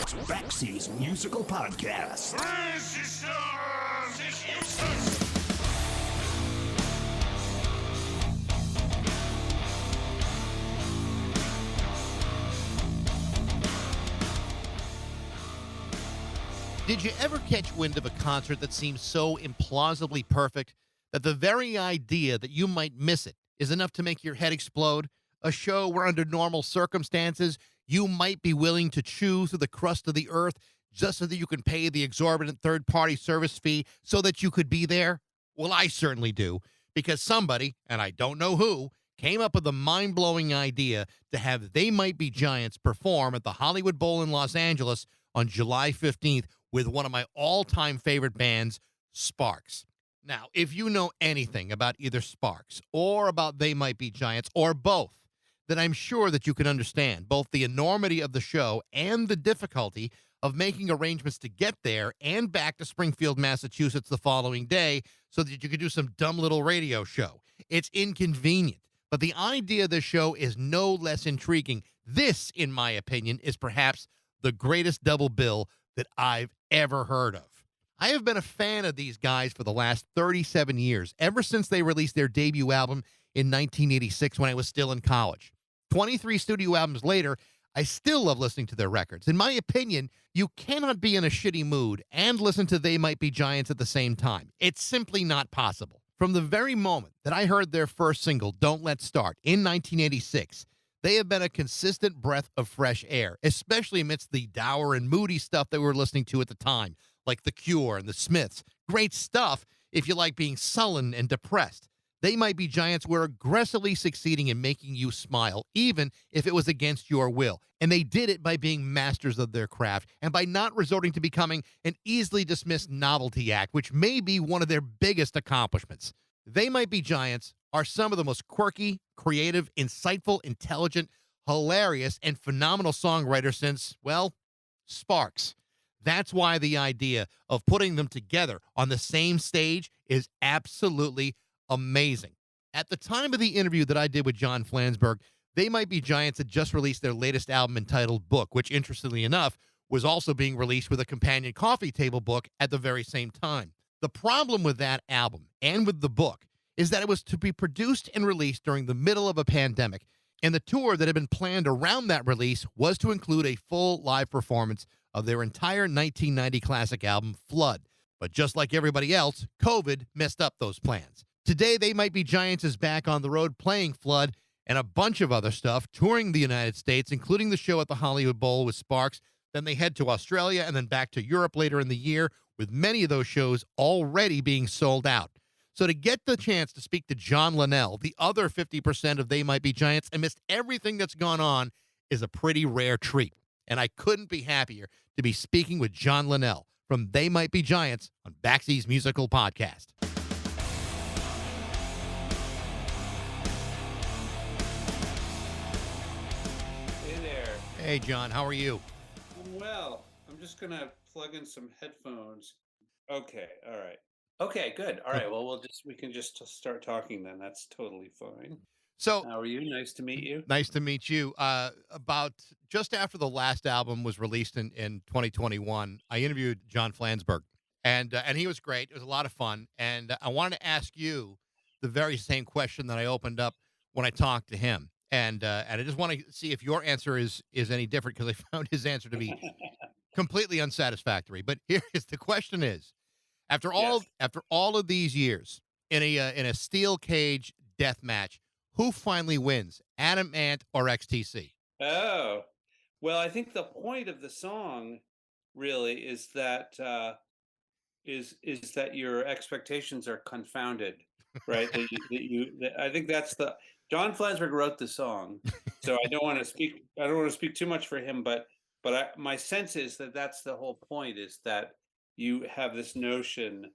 Baxie's musical podcast. Did you ever catch wind of a concert that seems so implausibly perfect that the very idea that you might miss it is enough to make your head explode? A show where, under normal circumstances, you might be willing to chew through the crust of the earth just so that you can pay the exorbitant third-party service fee so that you could be there? Well, I certainly do, because somebody, and I don't know who, came up with the mind-blowing idea to have They Might Be Giants perform at the Hollywood Bowl in Los Angeles on July 15th with one of my all-time favorite bands, Sparks. Now, if you know anything about either Sparks or about They Might Be Giants or both, then I'm sure that you can understand both the enormity of the show and the difficulty of making arrangements to get there and back to Springfield, Massachusetts the following day so that you could do some dumb little radio show. It's inconvenient, but the idea of the show is no less intriguing. This, in my opinion, is perhaps the greatest double bill that I've ever heard of. I have been a fan of these guys for the last 37 years, ever since they released their debut album in 1986 when I was still in college. 23 studio albums later, I still love listening to their records. In my opinion, you cannot be in a shitty mood and listen to They Might Be Giants at the same time. It's simply not possible. From the very moment that I heard their first single, Don't Let's Start, in 1986, they have been a consistent breath of fresh air, especially amidst the dour and moody stuff that we were listening to at the time, like The Cure and The Smiths. Great stuff if you like being sullen and depressed. They Might Be Giants were aggressively succeeding in making you smile, even if it was against your will. And they did it by being masters of their craft and by not resorting to becoming an easily dismissed novelty act, which may be one of their biggest accomplishments. They Might Be Giants are some of the most quirky, creative, insightful, intelligent, hilarious, and phenomenal songwriters since, well, Sparks. That's why the idea of putting them together on the same stage is absolutely amazing. At the time of the interview that I did with John Flansburgh, They Might Be Giants had just released their latest album entitled Book, which, interestingly enough, was also being released with a companion coffee table book at the very same time. The problem with that album and with the book is that it was to be produced and released during the middle of a pandemic, and the tour that had been planned around that release was to include a full live performance of their entire 1990 classic album, Flood. But just like everybody else, COVID messed up those plans. Today, They Might Be Giants is back on the road playing Flood and a bunch of other stuff, touring the United States, including the show at the Hollywood Bowl with Sparks. Then they head to Australia and then back to Europe later in the year, with many of those shows already being sold out. So to get the chance to speak to John Linnell, the other 50% of They Might Be Giants, amidst everything that's gone on, is a pretty rare treat. And I couldn't be happier to be speaking with John Linnell from They Might Be Giants on Baxie's Musical Podcast. Hey there. Hey, John, how are you? I'm well. I'm just going to plug in some headphones. Okay. All right. Okay, good. All right. Well, we can just start talking then. That's totally fine. So, How are you? Nice to meet you. nice to meet you. About just after the last album was released in 2021, I interviewed John Flansburgh, and he was great. It was a lot of fun, and I wanted to ask you the very same question that I opened up when I talked to him, and I just want to see if your answer is any different, because I found his answer to be completely unsatisfactory. But here is the question: is after all Yes. after all of these years in a steel cage death match, who finally wins, Adam Ant or XTC? Oh, well, I think the point of the song really is that is that your expectations are confounded, right? I think that's the John Flansburgh wrote the song, so I don't want to speak. I don't want to speak too much for him, but my sense is that that's the whole point, is that you have this notion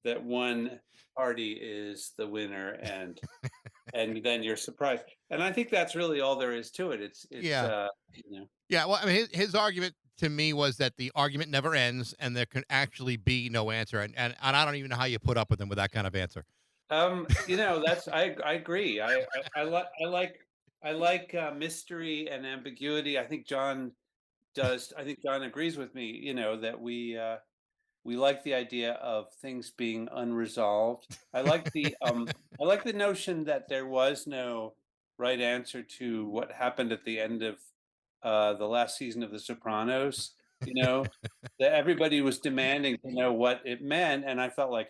that one party is the winner, and then you're surprised. And I think that's really all there is to it. It's Yeah. you know. Yeah, well, I mean, his argument to me was that the argument never ends and there can actually be no answer. And I don't even know how you put up with him with that kind of answer. That's I agree. I like mystery and ambiguity. I think John does. I think John agrees with me. That we like the idea of things being unresolved. I like the notion that there was no right answer to what happened at the end of the last season of The Sopranos. You know, that everybody was demanding to know what it meant, and I felt like,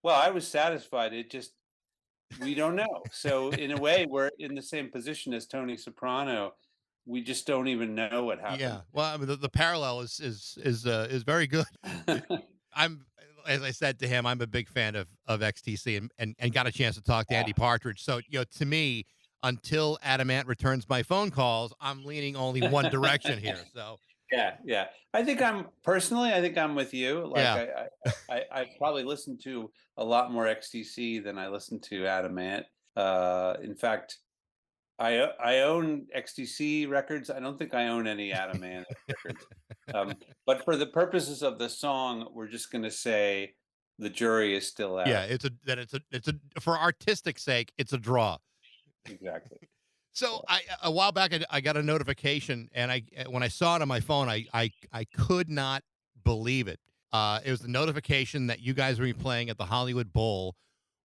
well, I was satisfied. It just we don't know. So in a way, we're in the same position as Tony Soprano. We just don't even know what happened. Yeah. Well, I mean, the parallel is very good. I'm as I said to him, I'm a big fan of XTC and got a chance to talk to Andy Partridge. So, to me, until Adamant returns my phone calls, I'm leaning only one direction here. So, Yeah, yeah. I think I'm with you. Like yeah. I probably listen to a lot more XTC than I listen to Adamant. In fact, I own XTC records. I don't think I own any Adamant records. But for the purposes of the song, we're just going to say the jury is still Yeah, out. it's a for artistic sake, it's a draw. Exactly. So Yeah. a while back, I got a notification, and when I saw it on my phone, I could not believe it. It was the notification that you guys were playing at the Hollywood Bowl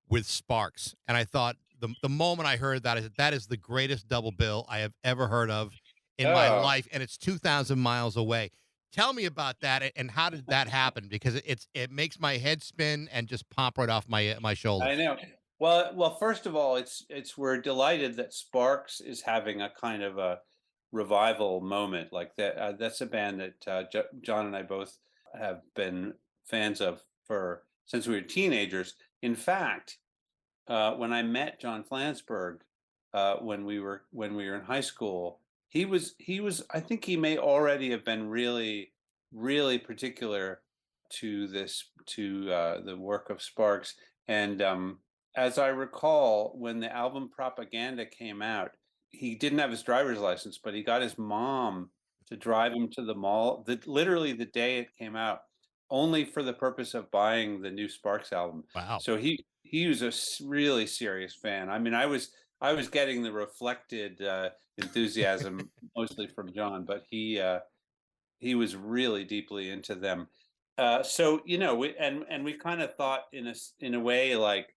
with Sparks, and I thought the moment I heard that is the greatest double bill I have ever heard of in my Oh, life, and it's 2,000 miles away. Tell me about that, and how did that happen? Because it makes my head spin and just pop right off my I shoulders. know. Well, first of all, it's we're delighted that Sparks is having a kind of a revival moment like that. That's a band that John and I both have been fans of for since we were teenagers. In fact, when I met John Flansburgh when we were in high school, he was I think he may already have been really particular to the work of Sparks. And as I recall, when the album Propaganda came out, he didn't have his driver's license, but he got his mom to drive him to the mall, literally the day it came out, only for the purpose of buying the new Sparks album. Wow. So he was a really serious fan. I mean, I was getting the reflected enthusiasm mostly from John, but he was really deeply into them. So we kind of thought in a way like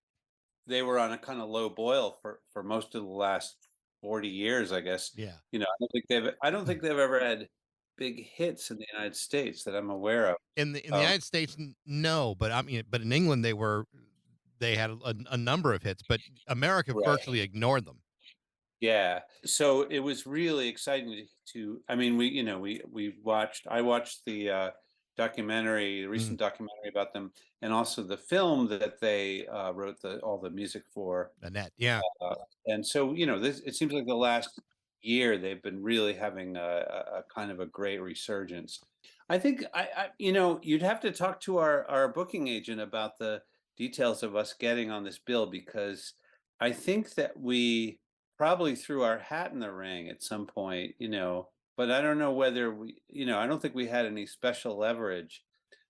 they were on a kind of low boil for most of the last 40 years, I guess. Yeah. I don't think they've ever had big hits in the United States that I'm aware of. In the Um, United States, no, but I mean, but in England, they had a number of hits, but America right. virtually ignored them. Yeah. So it was really exciting I mean, I watched the Mm, recent documentary about them, and also the film that they wrote all the music for. Annette, yeah. Uh, and so, it seems like the last year they've been really having a kind of a great resurgence. I think you'd have to talk to our booking agent about the details of us getting on this bill, because I think that we probably threw our hat in the ring at some point, but I don't know whether I don't think we had any special leverage.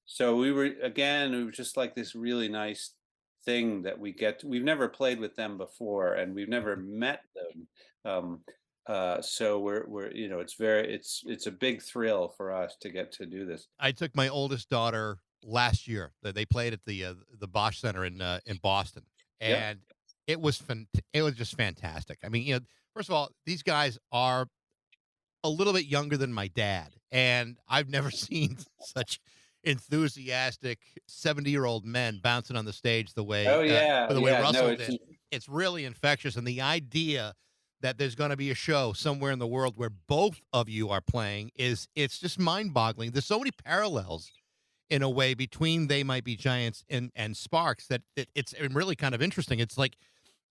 So it was just like this really nice thing that we've never played with them before, and we've never met them. Um, so we're it's a big thrill for us to get to do this. I took my oldest daughter last year. They played at the Bosch Center in Boston, Yeah. and it was just fantastic. I mean, first of all, these guys are a little bit younger than my dad, and I've never seen such enthusiastic 70-year-old men bouncing on the stage Oh yeah, the way yeah. No, Russell did. It's really infectious, and the idea that there's going to be a show somewhere in the world where both of you are playing it's just mind-boggling. There's so many parallels in a way between They Might Be Giants and Sparks that it's really kind of interesting. It's like,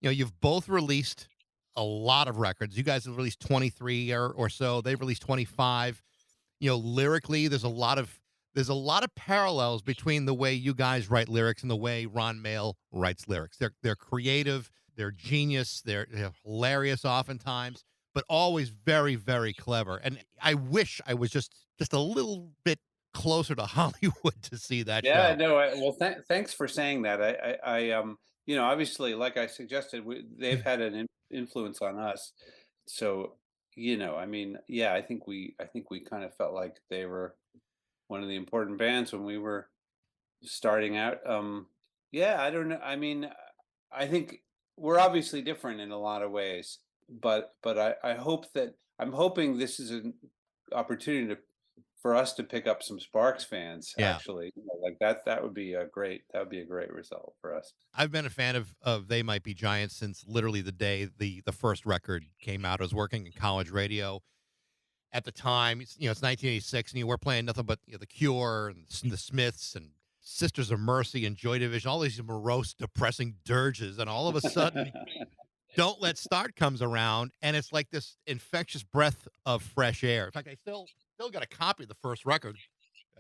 you've both released a lot of records. You guys have released 23 or so. They've released 25. Lyrically, there's a lot of parallels between the way you guys write lyrics and the way Ron Mail writes lyrics. They're creative, they're genius, they're hilarious oftentimes, but always very, very clever. And I wish I was just a little bit closer to Hollywood to see that yeah, show. no. Well, thanks for saying that. Obviously, like I suggested, they've had an influence on us. So I mean, yeah, I think we kind of felt like they were one of the important bands when we were starting out. Yeah, I don't know. I mean, I think we're obviously different in a lot of ways, but I hope that I'm hoping this is an opportunity for us to pick up some Sparks fans. Yeah. Actually, like that would be a great result for us. I've been a fan of They Might Be Giants since literally the day the first record came out. I was working in college radio at the time. It's 1986, and you were playing nothing but The Cure and the Smiths and Sisters of Mercy and Joy Division, all these morose, depressing dirges, and all of a sudden, Don't Let Start comes around, and it's like this infectious breath of fresh air. In fact, I still got a copy of the first record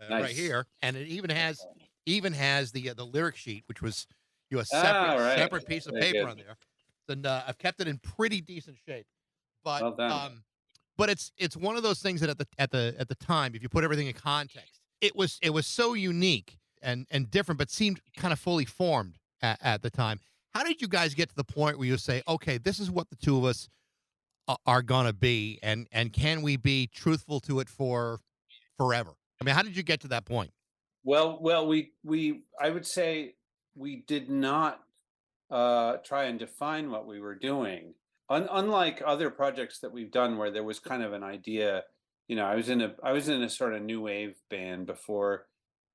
right Nice. here, and it even has the lyric sheet, which was a Ah, right. separate piece of Very paper good. on there. And I've kept it in pretty decent shape. But Well done. it's one of those things that at the time, if you put everything in context, it was so unique and different, but seemed kind of fully formed at the time. How did you guys get to the point where you say, okay, this is what the two of us are gonna be, and can we be truthful to it for forever? I mean, how did you get to that point? Well, we I would say we did not try and define what we were doing. Unlike other projects that we've done where there was kind of an idea, I was in a sort of new wave band before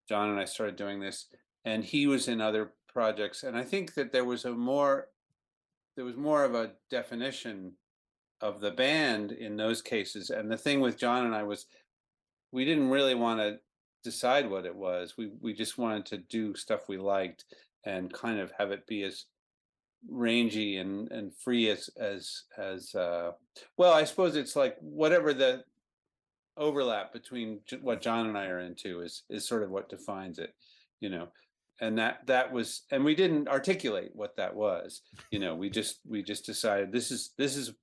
John and I started doing this, and he was in other projects, and I think that there was more of a definition of the band in those cases. And the thing with John and I was we didn't really want to decide what it was. We just wanted to do stuff we liked and kind of have it be as rangy and free as well, I suppose it's like whatever the overlap between what John and I are into is sort of what defines it, you know. And that was, and we didn't articulate what that was. We just decided this is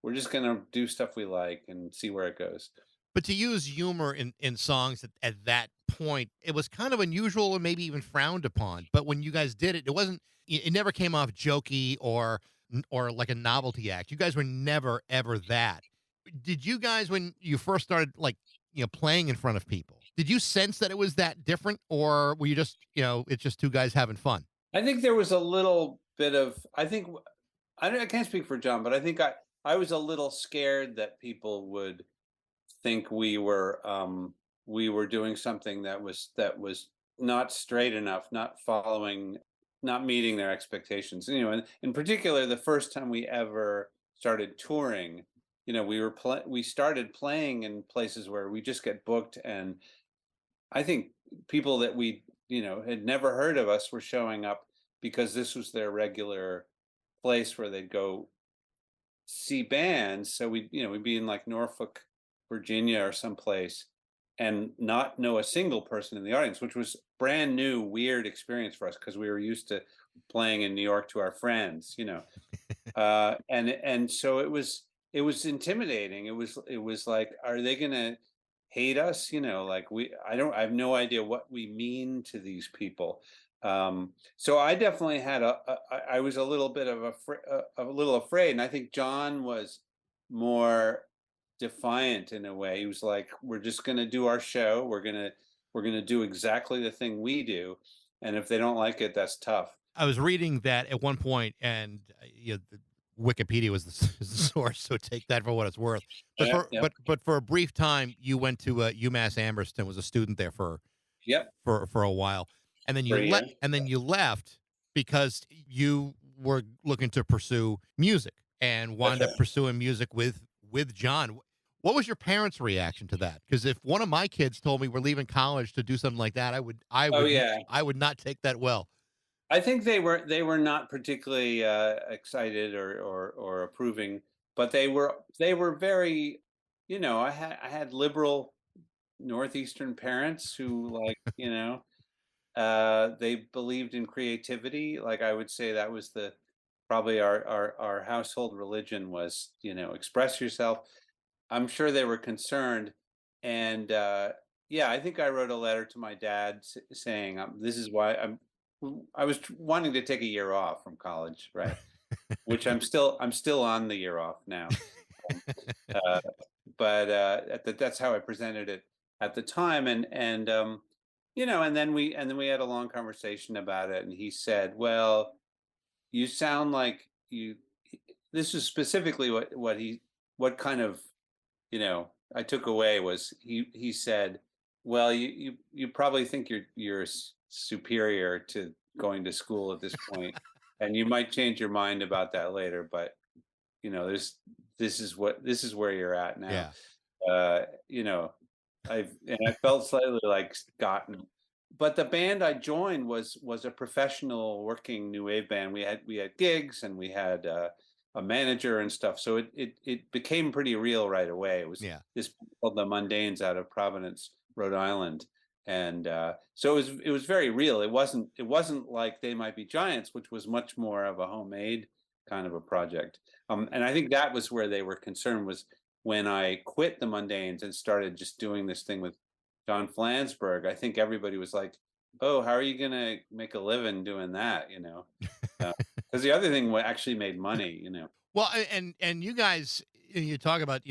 we're just going to do stuff we like and see where it goes. But to use humor in songs at that point, it was kind of unusual and maybe even frowned upon. But when you guys did it, it wasn't. It never came off jokey or like a novelty act. You guys were never ever that. Did you guys, when you first started, like, playing in front of people, did you sense that it was that different, or were you just, it's just two guys having fun? I think there was a little bit of, I think I can't speak for John, but I think I was a little scared that people would think we were doing something that was not straight enough, not following, not meeting their expectations. And in particular, the first time we ever started touring, we started playing in places where we just get booked, and I think people that we had never heard of us were showing up because this was their regular place where they'd go see bands. So we'd be in like Norfolk, Virginia or someplace and not know a single person in the audience, which was brand new, weird experience for us because we were used to playing in New York to our friends. And so it was intimidating. It was like, are they gonna hate us? Like I have no idea what we mean to these people. So I definitely had I was a little bit of a little afraid, and I think John was more defiant in a way. He was like, "We're just going to do our show. We're gonna do exactly the thing we do, and if they don't like it, that's tough." I was reading that at one point, and Wikipedia was the, is the source, so take that for what it's worth. But Yeah, for yep, but for a brief time, you went to UMass Amherst and was a student there yep, for a while, and then for a year. you left because you were looking to pursue music and That's wound up right. pursuing music with John. What was your parents' reaction to that? Because if one of my kids told me we're leaving college to do something like that, Oh yeah, I would not take that well. I think they were not particularly excited or approving, but they were very, I had liberal northeastern parents who they believed in creativity. Like I would say that was the probably our household religion was, express yourself. I'm sure they were concerned, and yeah, I think I wrote a letter to my dad saying, "This is why I was wanting to take a year off from college, right? Which I'm still on the year off now, Uh, but that's how I presented it at the time, and then we had a long conversation about it, and he said, "Well, you sound like you." This is specifically what kind of I took away was he said, "Well, you probably think you're superior to going to school at this point, and you might change your mind about that later, but there's this is where you're at now." Yeah. Uh, you know, I felt slightly like gotten, but the band I joined was a professional working new wave band. We had gigs and we had a manager and stuff, so it became pretty real right away. It was Yeah. this band called the Mundanes out of Providence, Rhode Island, and so it was very real. It wasn't like They Might Be Giants, which was much more of a homemade kind of a project. And I think that was where they were concerned was when I quit the Mundanes and started just doing this thing with John Flansburgh. I think everybody was like, "Oh, how are you gonna make a living doing that?" Because the other thing actually made money. Well, and you guys, you talk about,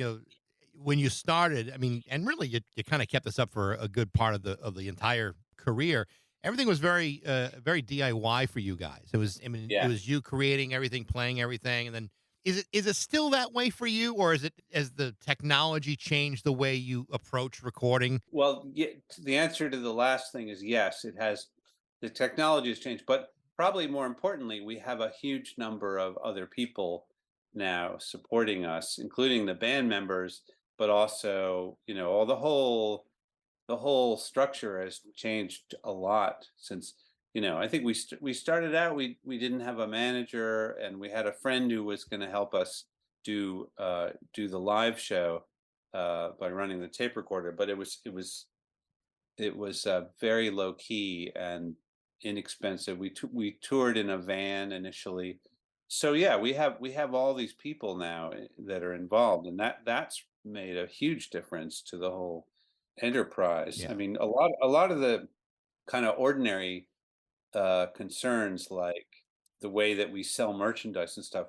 when you started, I mean, and really you kind of kept this up for a good part of the entire career. Everything was very DIY for you guys. It was, I mean, it Yeah. was you creating everything, playing everything, and then is it still that way for you, or is it as the technology changed the way you approach recording? Well, yeah, the answer to the last thing is yes. It has. The technology has changed, but probably more importantly, we have a huge number of other people now supporting us, including the band members, but also, all the whole structure has changed a lot since. I think we started out. We didn't have a manager, and we had a friend who was going to help us do the live show by running the tape recorder, but it was very low key and inexpensive. We toured in a van initially, so yeah, we have all these people now that are involved, and that's made a huge difference to the whole enterprise. I Yeah. mean, a lot of the kind of ordinary concerns, like the way that we sell merchandise and stuff,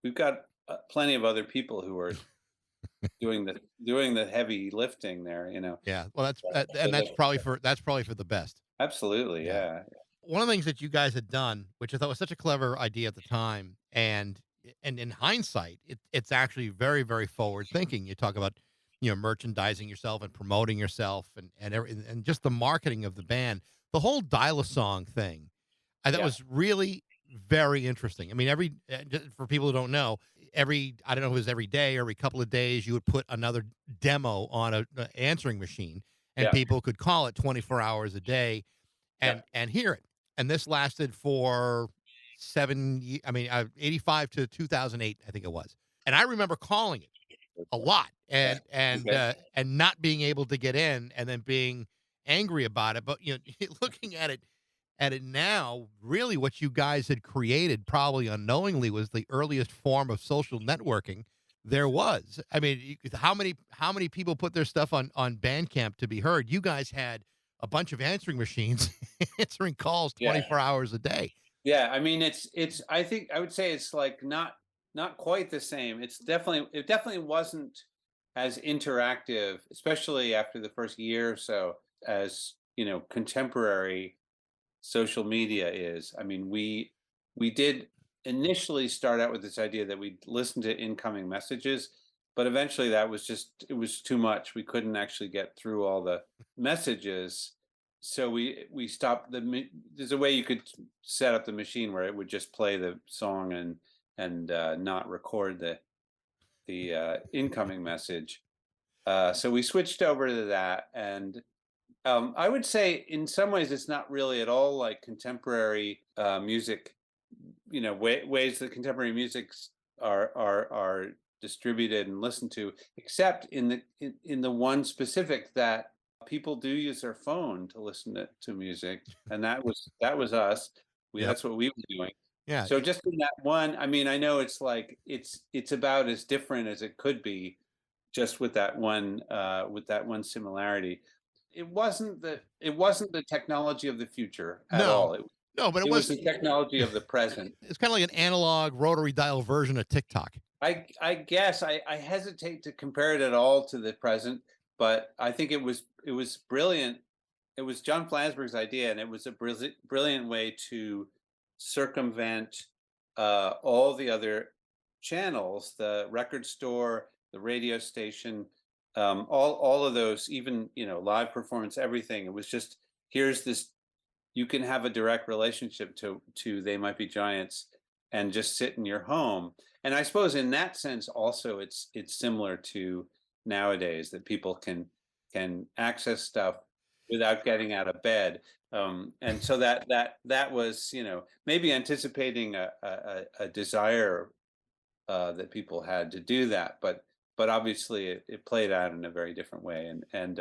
we've got plenty of other people who are doing the heavy lifting there. Yeah. Well, and So that's probably for the best. absolutely, Yeah. yeah. One of the things that you guys had done, which I thought was such a clever idea at the time, and in hindsight, it's actually very, very forward thinking. You talk about, merchandising yourself and promoting yourself and just the marketing of the band. The whole dial-a-song thing, I thought Yeah. was really very interesting. I mean, just for people who don't know, I don't know if it was every day or every couple of days, you would put another demo on a answering machine, and Yeah. people could call it 24 hours a day Yeah. and hear it. And this lasted for 85 to 2008, I think it was. And I remember calling it a lot Yeah. Okay. and not being able to get in and then being angry about it. But looking at it now, really what you guys had created, probably unknowingly, was the earliest form of social networking there was. I mean, how many people put their stuff on Bandcamp to be heard? You guys had a bunch of answering machines answering calls Yeah. 24 hours a day. Yeah. I mean, it's. I think I would say it's like not quite the same. It definitely wasn't as interactive, especially after the first year or so, as contemporary social media is. I mean, we did initially start out with this idea that we'd listen to incoming messages, but eventually it was too much. We couldn't actually get through all the messages. So we stopped there's a way you could set up the machine where it would just play the song and not record the incoming message. So we switched over to that, and I would say in some ways it's not really at all like contemporary music. Ways that contemporary musics are distributed and listened to, except in the one specific that people do use their phone to listen to music, and that was us. Yep. That's what we were doing. Yeah. So just in that one, I mean, I know it's like it's about as different as it could be, just with that one similarity. It wasn't the technology of the future at No, all. It, no, but it it was was the technology of the present. it's kind of like an analog rotary dial version of TikTok. I guess I hesitate to compare it at all to the present, but I think it was brilliant. It was John Flansburgh's idea, and it was a brilliant way to circumvent all the other channels, the record store, the radio station, all of those, even live performance, everything. It was just, here's this, you can have a direct relationship to They Might Be Giants and just sit in your home. And I suppose in that sense also it's similar to nowadays, that people can access stuff without getting out of bed. And so that was, maybe anticipating a desire that people had to do that, but obviously it played out in a very different way, and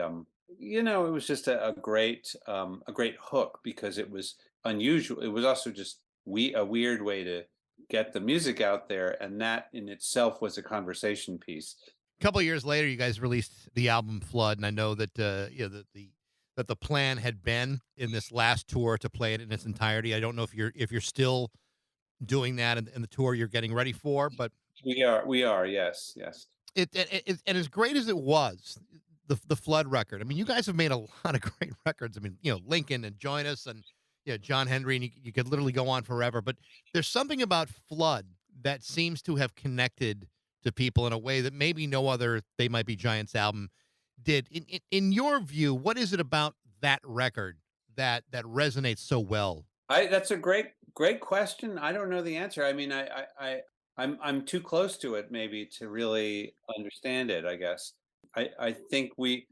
it was just a great hook, because it was unusual. It was also just a weird way to get the music out there, and that in itself was a conversation piece. A couple of years later, you guys released the album Flood, and I know that that the plan had been in this last tour to play it in its entirety. I don't know if you're still doing that in the tour you're getting ready for, but We are, yes, yes. and as great as it was, the Flood record. I mean, you guys have made a lot of great records. I mean, Lincoln and Join Us, and John Henry, and you could literally go on forever. But there's something about Flood that seems to have connected to people in a way that maybe no other They Might Be Giants album did. In your view, what is it about that record that resonates so well? That's a great question. I don't know the answer. I mean, I'm too close to it maybe to really understand it, I guess. I think we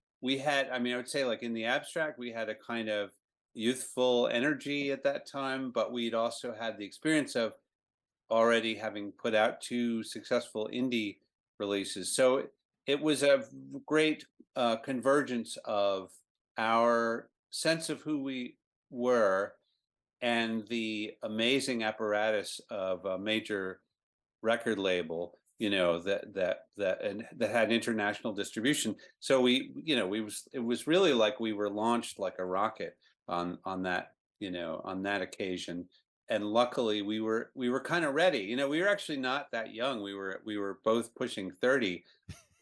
had, I mean, I would say, like, in the abstract, we had a kind of youthful energy at that time, but we'd also had the experience of already having put out two successful indie releases. So it was a great convergence of our sense of who we were and the amazing apparatus of a major record label, that had international distribution. So it was really like we were launched like a rocket on that occasion. And luckily we were kind of ready. We were actually not that young. We were both pushing 30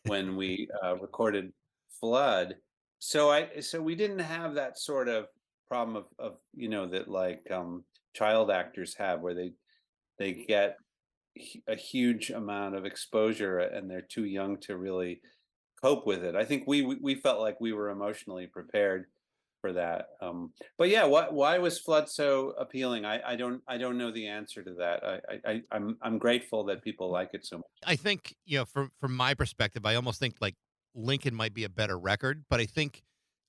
when we recorded Flood. So we didn't have that sort of problem of that, like, child actors have, where they get a huge amount of exposure and they're too young to really cope with it. I think we felt like we were emotionally prepared for that. But yeah, why was Flood so appealing? I don't know the answer to that. I'm grateful that people like it so much. I think, from my perspective, I almost think like Lincoln might be a better record, but I think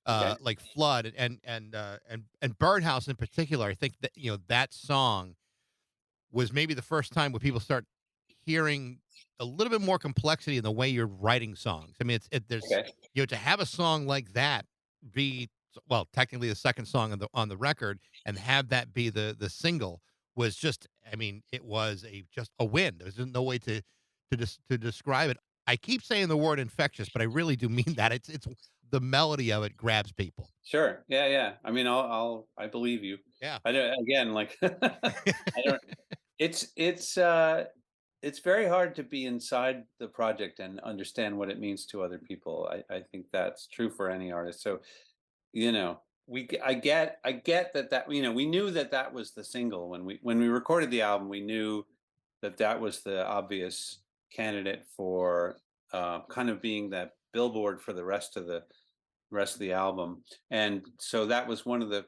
Okay. like Flood and Birdhouse in particular, I think that that song was maybe the first time where people start hearing a little bit more complexity in the way you're writing songs. I mean, there's Okay. to have a song like that be, well, technically the second song on the record, and have that be the single was just, I mean, it was just a win. There's no way to describe it. I keep saying the word infectious, but I really do mean that. It's the melody of it grabs people. Sure. Yeah, yeah. I mean, I believe you. Yeah. I don't, again, like, I don't. It's very hard to be inside the project and understand what it means to other people. I think that's true for any artist. So, I get that we knew that was the single when we recorded the album. We knew that was the obvious candidate for kind of being that billboard for the rest of the album. And so that was one of the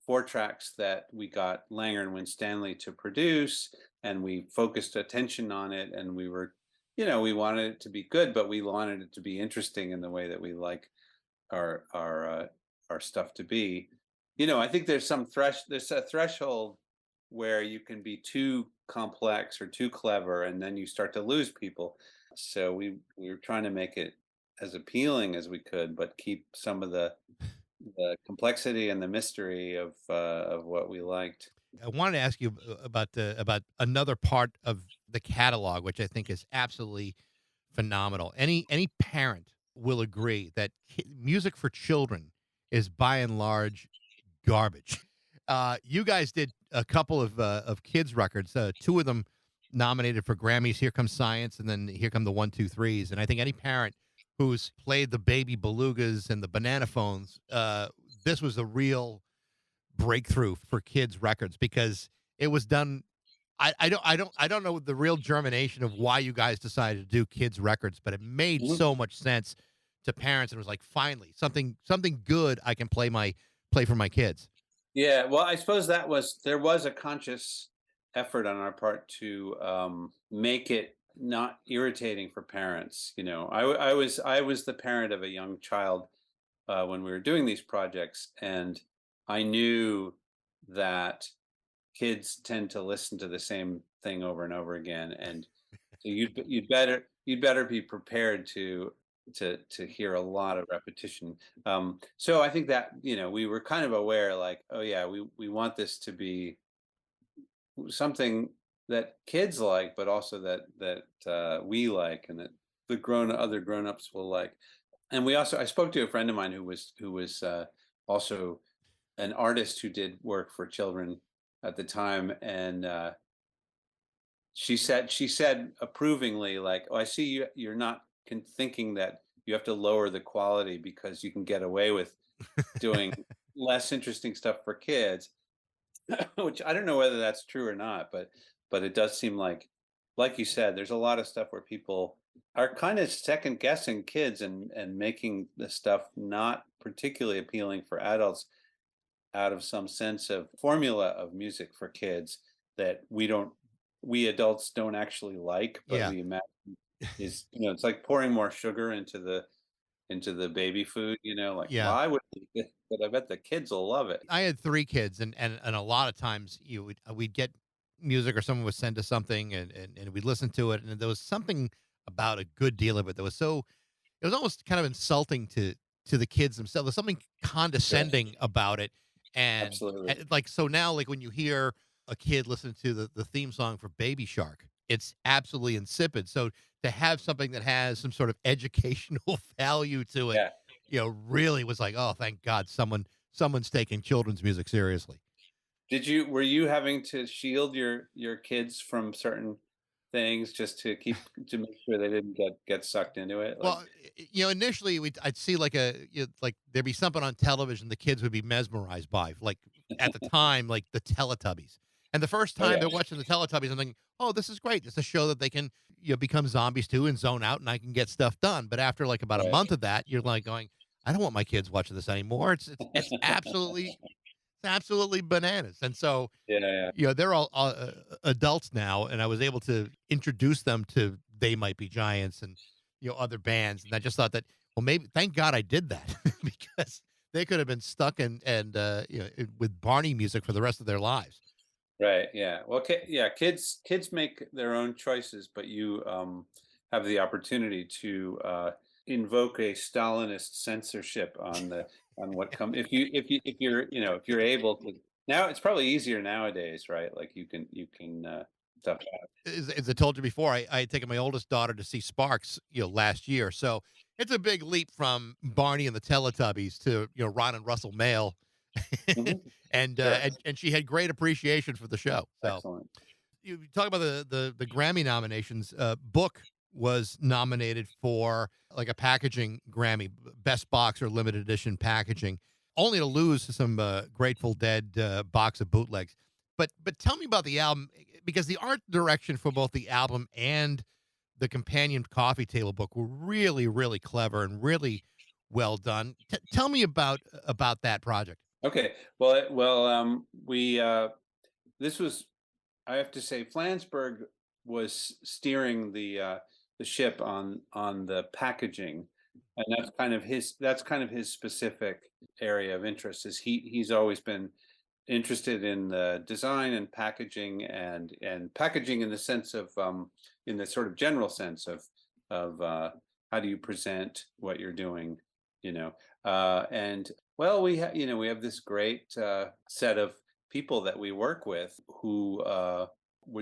four tracks that we got Langer and Winstanley to produce, and we focused attention on it. And we wanted it to be good, but we wanted it to be interesting in the way that we like our stuff to be. I think there's a threshold where you can be too complex or too clever, and then you start to lose people. So we were trying to make it as appealing as we could, but keep some of the complexity and the mystery of what we liked. I wanted to ask you about another part of the catalog, which I think is absolutely phenomenal. Any parent will agree that music for children is by and large garbage. You guys did a couple of kids records. Two of them nominated for Grammys. Here Comes Science, and then here come the one, two, threes. And I think any parent who's played the Baby Belugas and the Banana Phones, this was a real breakthrough for kids records because it was done. I don't know the real germination of why you guys decided to do kids records, but it made Mhm. so much sense to parents. And it was like, finally, something good I can play for my kids. Yeah, well, I suppose there was a conscious effort on our part to make it not irritating for parents. You know, I was the parent of a young child when we were doing these projects, and I knew that kids tend to listen to the same thing over and over again, and so you'd better be prepared to hear a lot of repetition. So I think that we were kind of aware, like, oh yeah, we want this to be something that kids like, but also that we like, and that the other grown-ups will like. And I spoke to a friend of mine who was also an artist who did work for children at the time, and she said approvingly, like, "Oh, I see you're not thinking that you have to lower the quality because you can get away with doing less interesting stuff for kids." Which I don't know whether that's true or not, but it does seem like you said, there's a lot of stuff where people are kind of second guessing kids and making the stuff not particularly appealing for adults out of some sense of formula of music for kids that we adults don't actually like, but Yeah. we imagine it's like pouring more sugar into the baby food, like, Yeah. why would but I bet the kids will love it. I had 3 kids, and a lot of times we'd get music or someone would send us something, and we'd listen to it, and there was something about a good deal of it that was so it was almost kind of insulting to the kids themselves. There's something Yes, condescending about it, absolutely. like, so now, like, when you hear a kid listen to the theme song for Baby Shark, it's absolutely insipid. So to have something that has some sort of educational value to it, Yeah. really was like, oh, thank God someone's taking children's music seriously. Were you having to shield your kids from certain things just to make sure they didn't get sucked into it? Like, Well, initially I'd see like like there'd be something on television the kids would be mesmerized by, like at the time, like the Teletubbies. And the first oh time yeah, they're watching the Teletubbies, I'm thinking, oh, this is great. It's a show that they can become zombies too and zone out, and I can get stuff done. But after like about a right. month of that, you're like going, I don't want my kids watching this anymore. It's absolutely bananas. And so Yeah, yeah. they're all adults now, and I was able to introduce them to They Might Be Giants and other bands, and I just thought that, well, maybe thank God I did that because they could have been stuck with Barney music for the rest of their lives. Right, yeah. Well, yeah, kids make their own choices, but you have the opportunity to invoke a Stalinist censorship on what come if you're able to. Now it's probably easier nowadays, right? Like you can stuff. As I told you before, I had taken my oldest daughter to see Sparks, last year, so it's a big leap from Barney and the Teletubbies to Ron and Russell Mail, Mhm. and Sure, she had great appreciation for the show. So excellent. you talk about the Grammy nominations. Book was nominated for like a packaging Grammy, best box or limited edition packaging, only to lose to some Grateful Dead box of bootlegs. But tell me about the album because the art direction for both the album and the companion coffee table book were really really clever and really well done. Tell me about that project. Okay. We this was I have to say, Flansburgh was steering the ship on the packaging, and that's kind of his specific area of interest. Is he's always been interested in the design and packaging, and packaging in the sense of in the sort of general sense of how do you present what you're doing, you know. And well, we have this great set of people that we work with who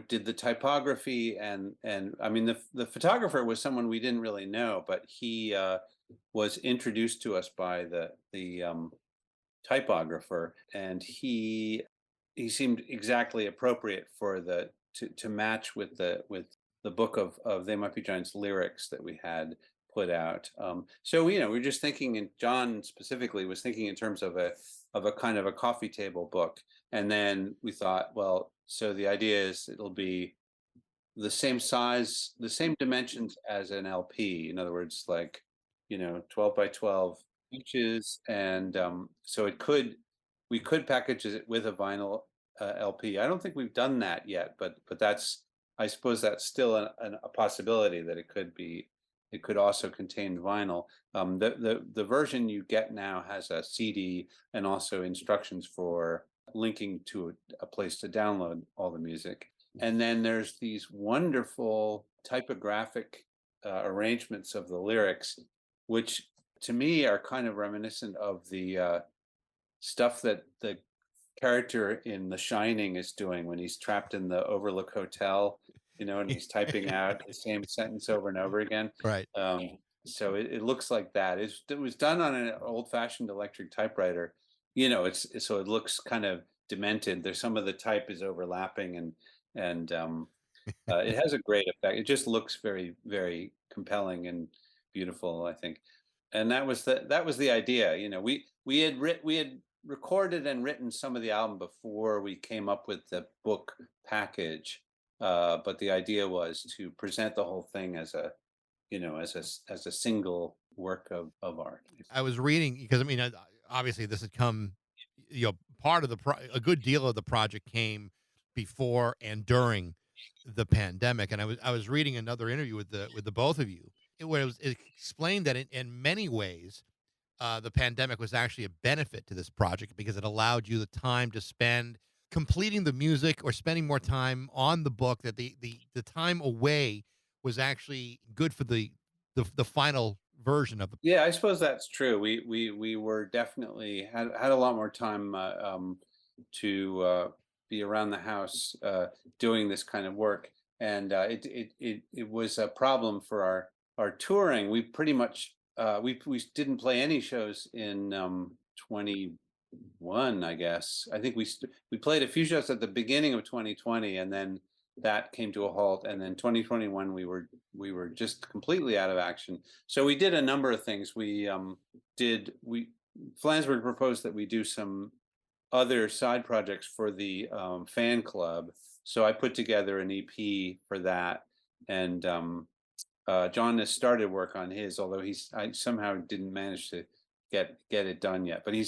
did the typography, and I mean the photographer was someone we didn't really know, but he was introduced to us by the typographer, and he seemed exactly appropriate for the to match with the book of They Might Be Giants lyrics that we had put out. So we're just thinking, and John specifically was thinking in terms of a kind of a coffee table book, and then we thought, well, so the idea is it'll be the same size, the same dimensions as an LP. In other words, like 12 by 12 inches, and so we could package it with a vinyl LP. I don't think we've done that yet, but that's I suppose that's still a possibility that it could be. It could also contain vinyl. The version you get now has a CD and also instructions for linking to a place to download all the music. And then there's these wonderful typographic arrangements of the lyrics, which to me are kind of reminiscent of the stuff that the character in The Shining is doing when he's trapped in the Overlook Hotel, and he's typing out the same sentence over and over again. Right. So it looks like that. It was done on an old-fashioned electric typewriter. So it looks kind of demented. There's some of the type is overlapping, and it has a great effect. It just looks very, very compelling and beautiful, I think. And that was the idea. We had recorded and written some of the album before we came up with the book package. But the idea was to present the whole thing as a single work of art. I was reading because I mean, obviously, this had come. Part of a good deal of the project came before and during the pandemic, and I was reading another interview with the both of you, where it explained that in many ways, the pandemic was actually a benefit to this project because it allowed you the time to spend completing the music or spending more time on the book. That the time away was actually good for the final version of the. Yeah, I suppose that's true. We were definitely had a lot more time to be around the house doing this kind of work, and it was a problem for our touring. We pretty much we didn't play any shows in 21, I guess. I think we played a few shows at the beginning of 2020, and then that came to a halt. And then 2021, we were just completely out of action. So we did a number of things. We Flansburgh proposed that we do some other side projects for the fan club. So I put together an EP for that, and John has started work on his, although I somehow didn't manage to get it done yet. But he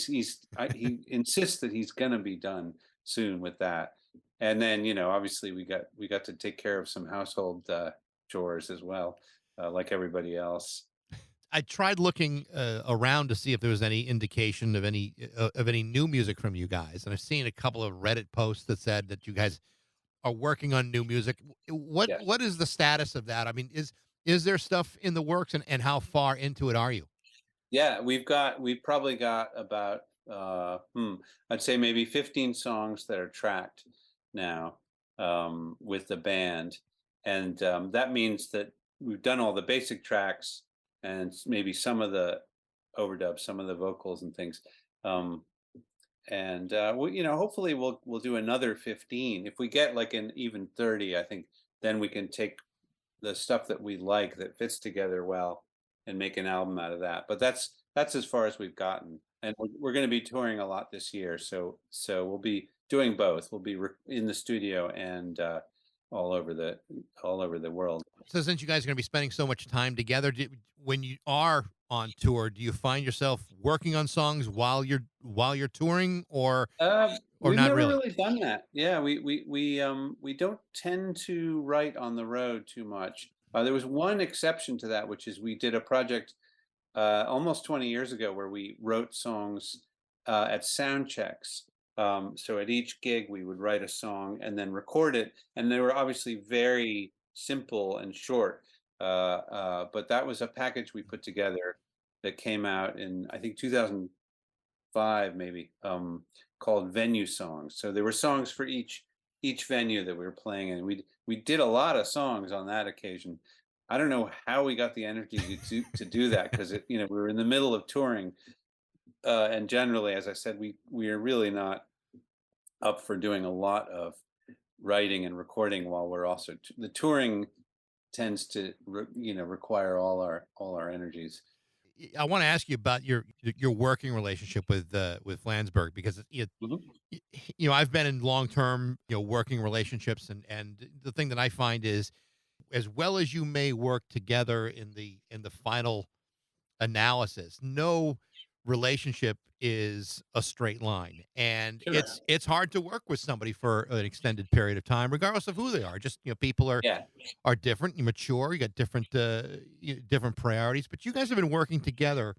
insists that he's going to be done soon with that. And then obviously we got to take care of some household chores as well, like everybody else. I tried looking around to see if there was any indication of any new music from you guys, and I've seen a couple of Reddit posts that said that you guys are working on new music. What Yes. what is the status of that? I mean, is there stuff in the works, and how far into it are you? Yeah, we've probably got about I'd say maybe 15 songs that are tracked now with the band, and that means that we've done all the basic tracks and maybe some of the overdubs, some of the vocals and things. Um, and hopefully we'll do another 15. If we get like an even 30, I think then we can take the stuff that we like that fits together well and make an album out of that. But that's as far as we've gotten, and we're going to be touring a lot this year. So we'll be doing both. We'll be in the studio and all over the world. So since you guys are going to be spending so much time together, when you are on tour, do you find yourself working on songs while you're touring, or We've not never really? really done that. Yeah, we don't tend to write on the road too much. There was one exception to that, which is we did a project almost 20 years ago where we wrote songs at sound checks. So at each gig, we would write a song and then record it, and they were obviously very simple and short. But that was a package we put together that came out in I think 2005 maybe, called Venue Songs. So there were songs for each venue that we were playing in. We did a lot of songs on that occasion. I don't know how we got the energy to do that, because we were in the middle of touring, and generally, as I said, we are really not up for doing a lot of writing and recording while we're also the touring tends to require all our energies. I want to ask you about your working relationship with Flansburgh, because Mhm. y- I've been in long term working relationships, and the thing that I find is, as well as you may work together in the final analysis, no relationship is a straight line, and Sure. it's hard to work with somebody for an extended period of time regardless of who they are. Just people Yeah. are different, you mature, you got different different priorities, but you guys have been working together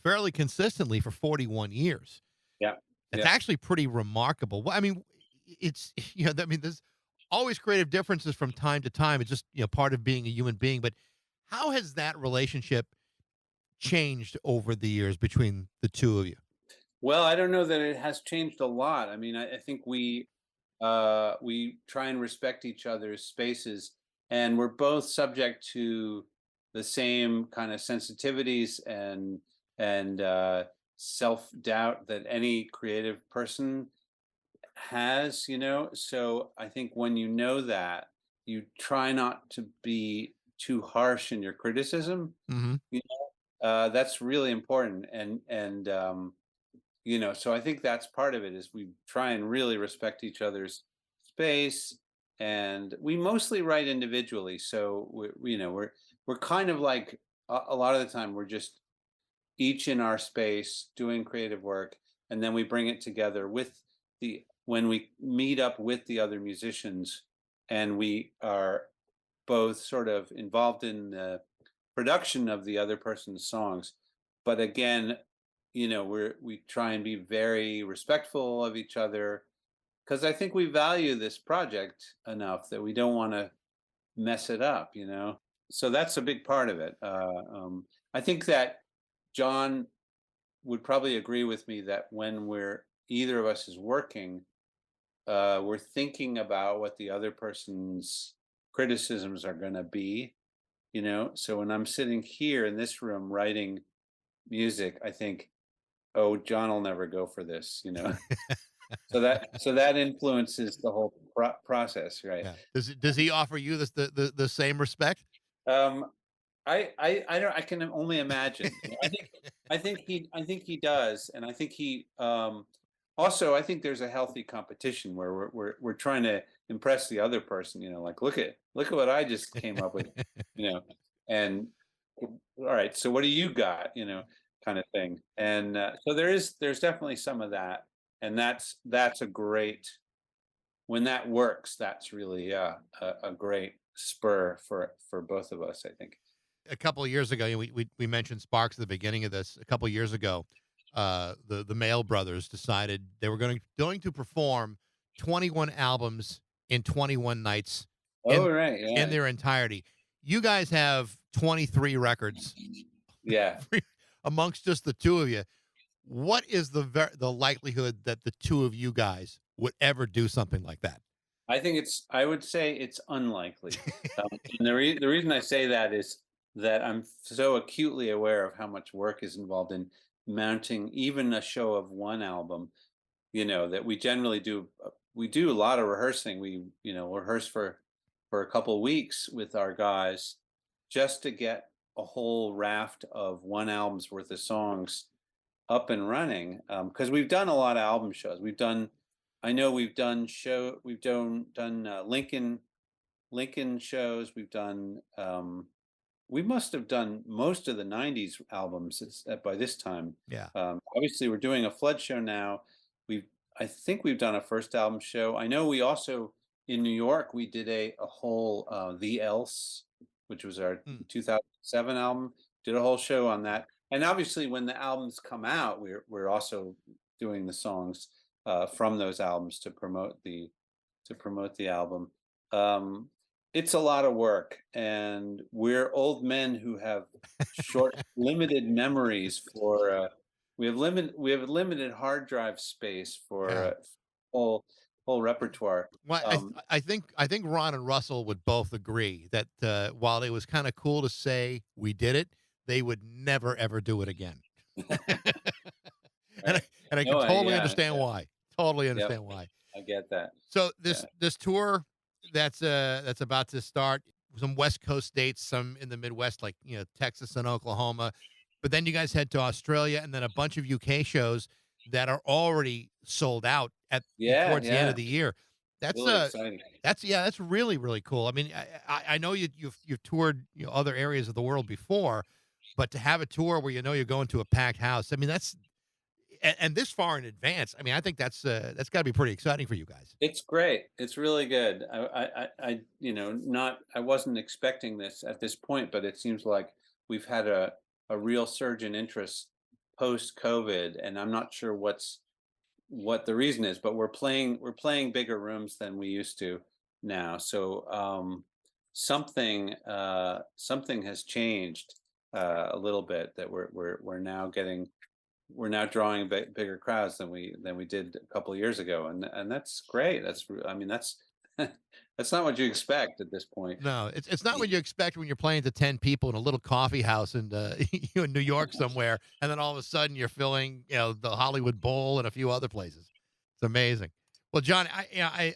fairly consistently for 41 years. Yeah. That's Yeah. actually pretty remarkable. Well, I mean, it's I mean, there's always creative differences from time to time. It's just part of being a human being. But how has that relationship changed over the years between the two of you? Well, I don't know that it has changed a lot. I mean, I think we try and respect each other's spaces, and we're both subject to the same kind of sensitivities and self doubt that any creative person has. So I think when you know that, you try not to be too harsh in your criticism. Hmm. That's really important, so I think that's part of it, is we try and really respect each other's space, and we mostly write individually. So we're kind of like, a lot of the time we're just each in our space doing creative work, and then we bring it together with the when we meet up with the other musicians, and we are both sort of involved in the production of the other person's songs. But again, we try and be very respectful of each other, because I think we value this project enough that we don't want to mess it up. So that's a big part of it. I think that John would probably agree with me that when we're either of us is working, we're thinking about what the other person's criticisms are going to be. So when I'm sitting here in this room writing music, I think, oh, John will never go for this. So that influences the whole process, right? Yeah. Does he offer you the same respect? Um, I don't I can only imagine. I think he does, and I think he also, I think there's a healthy competition where we're trying to impress the other person. Like, look at what I just came up with. You know, and all right, so what do you got? Kind of thing. And so there's definitely some of that, and that's a great when that works. That's really a great spur for both of us, I think. A couple of years ago, we mentioned Sparks at the beginning of this. A couple of years ago, the Mail brothers decided they were going to perform 21 albums in 21 nights Oh, in right, yeah. their entirety. You guys have 23 records Yeah. amongst just the two of you. What is the likelihood that the two of you guys would ever do something like that? I would say it's unlikely. And the reason I say that is that I'm so acutely aware of how much work is involved in mounting even a show of one album, that we do a lot of rehearsing. We rehearse for a couple weeks with our guys just to get a whole raft of one album's worth of songs up and running, because we've done a lot of album shows. I know we've done Lincoln shows. We must have done most of the '90s albums by this time. Yeah. Obviously, we're doing a Flood show now. We've I think we've done a first album show. I know we also in New York we did a whole The Else, which was our Hmm. 2007 album. Did a whole show on that. And obviously, when the albums come out, we're also doing the songs from those albums to promote the album. Um, it's a lot of work, and we're old men who have limited memories for. We have limited hard drive space for Yeah. whole whole repertoire. Well, Um, I think Ron and Russell would both agree that while it was kind of cool to say we did it, they would never ever do it again. and I right. and I can No, totally yeah, understand yeah, why. Totally yep. understand why. I get that. So Yeah. this tour that's about to start, some West Coast states, some in the Midwest, like Texas and Oklahoma, but then you guys head to Australia, and then a bunch of UK shows that are already sold out Yeah, towards the end yeah. of the year. That's Really exciting. that's really really cool. I mean, I know you've toured other areas of the world before, but to have a tour where you're going to a packed house, I mean that's and this far in advance. I mean, I think that's got to be pretty exciting for you guys. It's great. It's really good. Not I wasn't expecting this at this point, but it seems like we've had a real surge in interest post COVID, and I'm not sure what the reason is, but we're playing bigger rooms than we used to now. So something has changed a little bit that we're now drawing bigger crowds than we did a couple of years ago, and that's great. I mean, that's that's not what you expect at this point. No, it's not what you expect when you're playing to 10 people in a little coffee house in in New York somewhere, and then all of a sudden you're filling the Hollywood Bowl and a few other places. It's amazing. Well, John,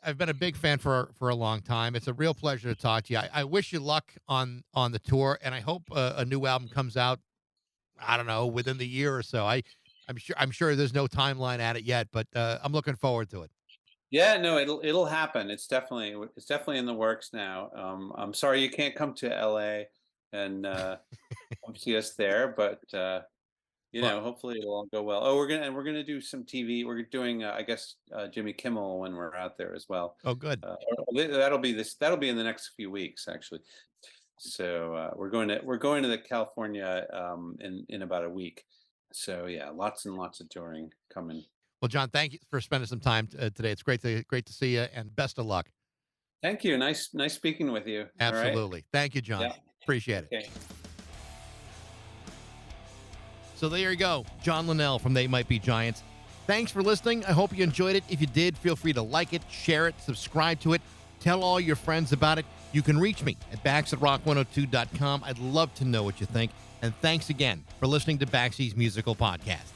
I've been a big fan for a long time. It's a real pleasure to talk to you. I wish you luck on the tour, and I hope a new album comes out. I don't know, within the year or so. I'm sure there's no timeline at it yet, but I'm looking forward to it. Yeah, no, it'll happen. It's definitely in the works now. I'm sorry you can't come to LA and come see us there, but Well, hopefully it'll all go well. Oh, we're gonna do some TV. We're doing, I guess, Jimmy Kimmel when we're out there as well. oh, good. That'll be in the next few weeks, actually. So we're going to the California in about a week. So yeah, lots and lots of touring coming. Well, John, thank you for spending some time today. It's great to see you, and best of luck. Thank you. Nice speaking with you. All right. Absolutely. Thank you, John. Yeah. Appreciate it. Okay. So there you go, John Linnell from They Might Be Giants. Thanks for listening. I hope you enjoyed it. If you did, feel free to like it, share it, subscribe to it, tell all your friends about it. You can reach me at bax@rock102.com. I'd love to know what you think. And thanks again for listening to Baxie's Musical Podcast.